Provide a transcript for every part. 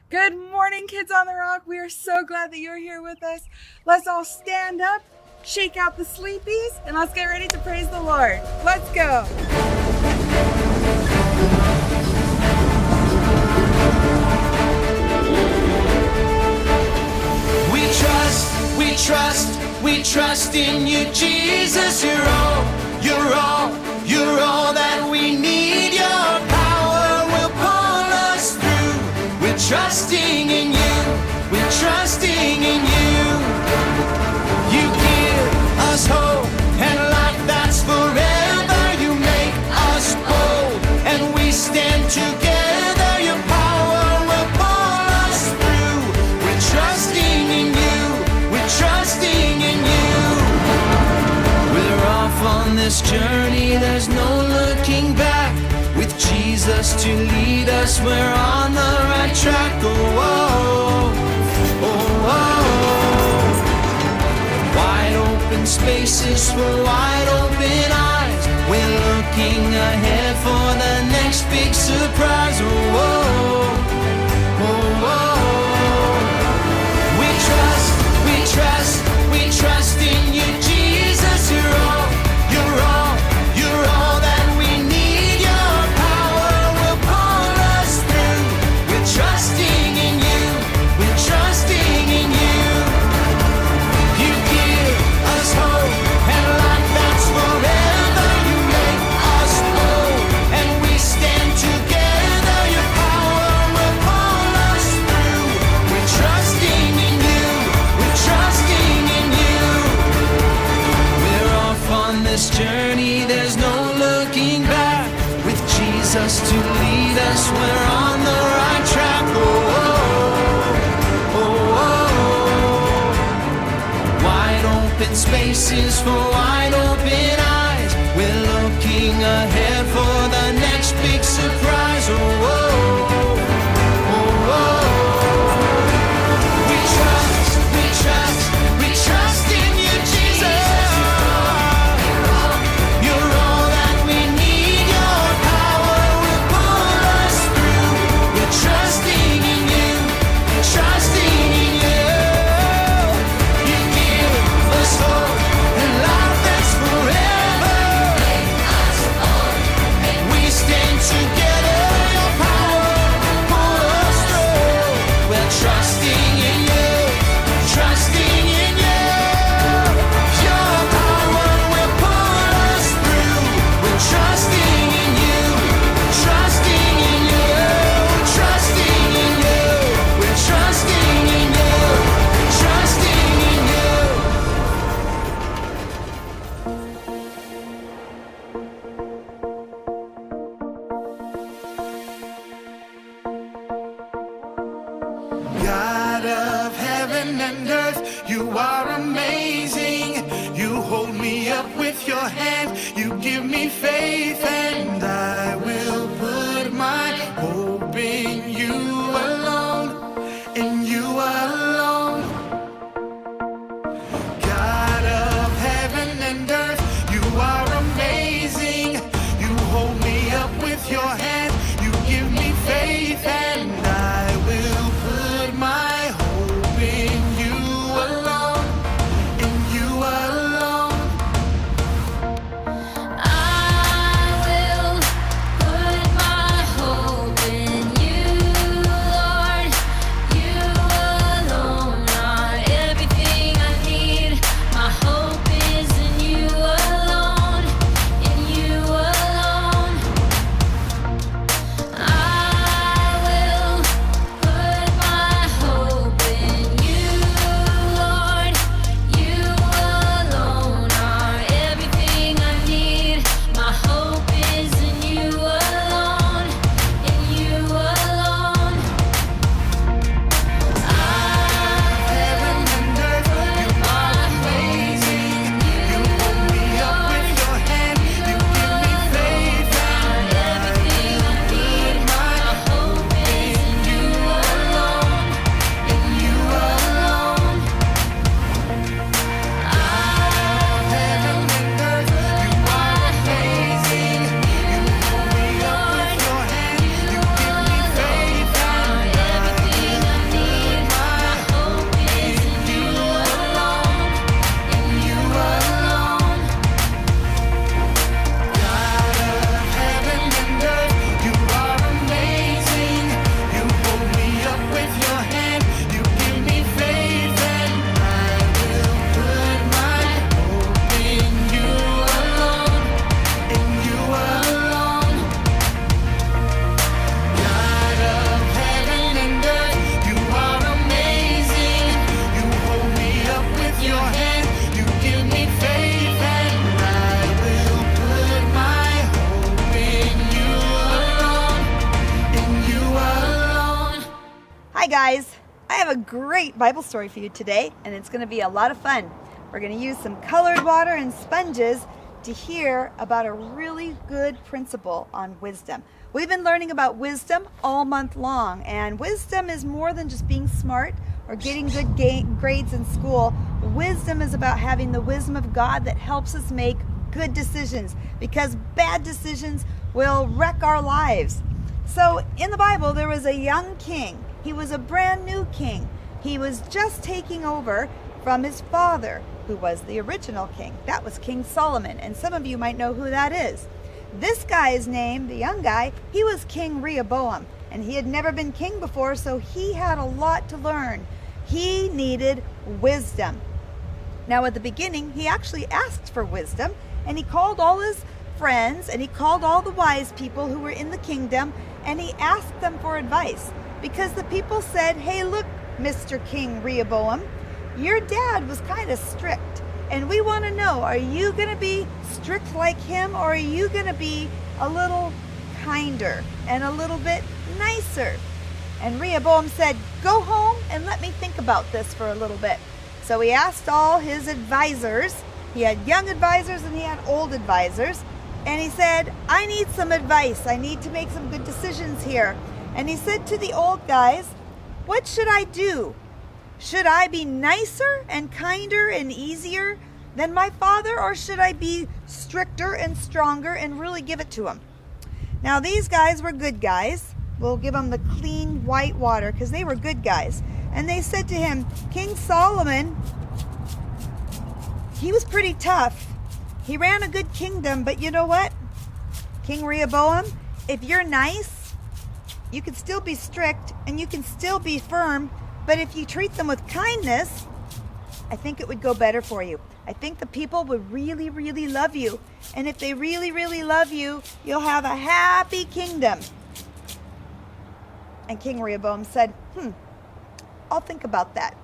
Good morning, Kids on the Rock. We are so glad that you're here with us. Let's all stand up, shake out the sleepies, and let's get ready to praise the Lord. Let's go. We trust in you, Jesus. You're all that we need. Your power will pull us through. We're trusting in you. We're trusting in you. You give us hope and life that's forever. You make us bold and we stand together. Your power will pull us through. We're trusting in you. We're trusting in you. We're off on this journey. There's no looking back. With Jesus to lead us, we're on the right track. Oh, oh, oh, oh. Wide open spaces for wide open eyes. We're looking ahead for the next big surprise. Oh, oh, oh, oh. We trust in you, Jesus. You're all that we need. Your power will pull us through. We're trusting in you. We're trusting in you. You give us hope and life that's forever. You make us bold and we stand together. Your power will pull us through. We're trusting in you. We're trusting in you. We're off on this journey. There's no looking back. With Jesus to lead us, we're on the right track. Oh, oh, oh, oh. Wide open spaces for wide open eyes. We're looking ahead for the next big surprise. Oh, oh, oh, oh. We trust in you, Jesus. You're all that we need. Your power will pull us through. We're trusting in you. We're trusting in you. You give us hope and life that's forever. And we stand together. Your power will pull us through. We're trusting in you. Trusting in you. Your power will pull us through. We're trusting in you. Trusting in you. Trusting in you. We're trusting in you. Trusting in you. God of heaven and earth, you are amazing. You hold me up with your hand, you give me faith, and I will put my hope in you alone, in you alone. God of heaven and earth, you are amazing. You hold me up with your hand, you give me faith, and I will put my hope in you alone, in you alone. I will put my hope in you Hi guys, I have a great Bible story for you today, and it's going to be a lot of fun. We're going to use some colored water and sponges to hear about a really good principle on wisdom. We've been learning about wisdom all month long, and wisdom is more than just being smart or getting good grades in school. Wisdom is about having the wisdom of God that helps us make good decisions, because bad decisions will wreck our lives. So in the Bible, there was a young king. He was a brand new king. He was just taking over from his father, who was the original king. That was King Solomon, and some of you might know who that is. This guy's name, the young guy, he was King Rehoboam, and he had never been king before, so he had a lot to learn. He needed wisdom. Now at the beginning, he actually asked for wisdom, and he called all his friends, and he called all the wise people who were in the kingdom, and he asked them for advice. Because the people said, hey, look, Mr. King Rehoboam, your dad was kind of strict, and we want to know, are you going to be strict like him, or are you going to be a little kinder and a little bit nicer? And Rehoboam said, go home and let me think about this for a little bit. So he asked all his advisors. He had young advisors and he had old advisors. And he said, I need some advice. I need to make some good decisions here. And he said to the old guys, what should I do? Should I be nicer and kinder and easier than my father, or should I be stricter and stronger and really give it to him? Now these guys were good guys. We'll give them the clean white water because they were good guys. And they said to him, King Solomon, he was pretty tough. He ran a good kingdom, but you know what? King Rehoboam, if you're nice, you can still be strict and you can still be firm, but if you treat them with kindness, I think it would go better for you. I think the people would really, really love you. And if they really, really love you, you'll have a happy kingdom. And King Rehoboam said, I'll think about that.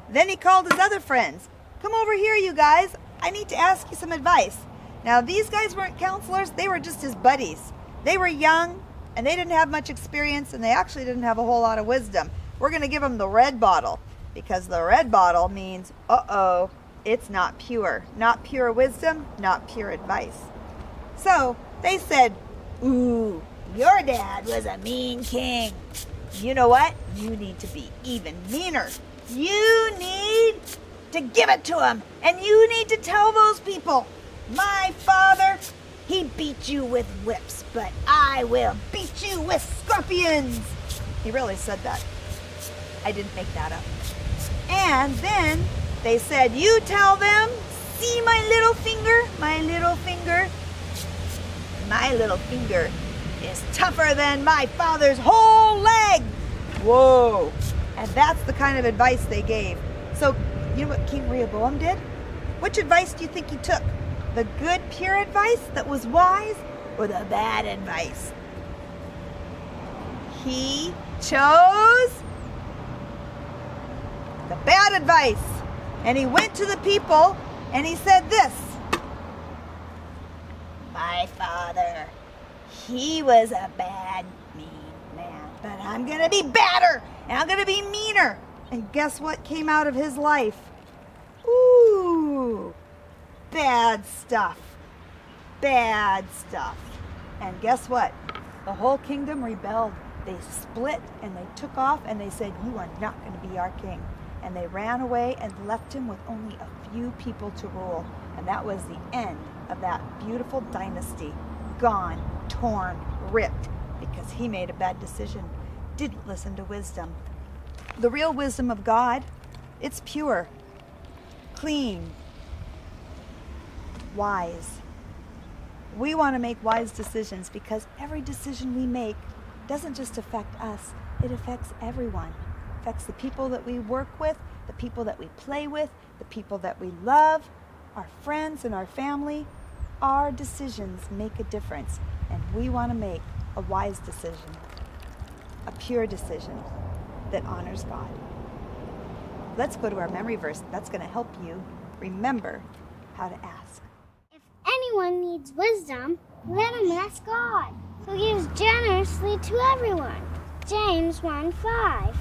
Then he called his other friends. Come over here, you guys. I need to ask you some advice. Now, these guys weren't counselors. They were just his buddies. They were young, and they didn't have much experience, and they actually didn't have a whole lot of wisdom. We're going to give them the red bottle, because the red bottle means, uh-oh, it's not pure. Not pure wisdom, not pure advice. So they said, ooh, your dad was a mean king. You know what? You need to be even meaner. You need to give it to him, and you need to tell those people, my father, he beat you with whips, but I will beat you with scorpions. He really said that. I didn't make that up. And then they said, you tell them, see my little finger? My little finger? My little finger is tougher than my father's whole leg. Whoa. And that's the kind of advice they gave. So, you know what King Rehoboam did? Which advice do you think he took? The good, pure advice that was wise, or the bad advice? He chose the bad advice. And he went to the people and he said this. My father, he was a bad, mean man, but I'm going to be badder and I'm going to be meaner. And guess what came out of his life? Ooh, bad stuff. Bad stuff. And guess what? The whole kingdom rebelled. They split and they took off and they said, you are not going to be our king. And they ran away and left him with only a few people to rule. And that was the end of that beautiful dynasty. Gone, torn, ripped, because he made a bad decision. Didn't listen to wisdom. The real wisdom of God, it's pure, clean, wise. We want to make wise decisions because every decision we make doesn't just affect us, it affects everyone. It affects the people that we work with, the people that we play with, the people that we love, our friends and our family. Our decisions make a difference, and we want to make a wise decision, a pure decision that honors God. Let's go to our memory verse. That's going to help you remember how to ask. If anyone needs wisdom, let him ask God, who gives generously to everyone. James 1:5.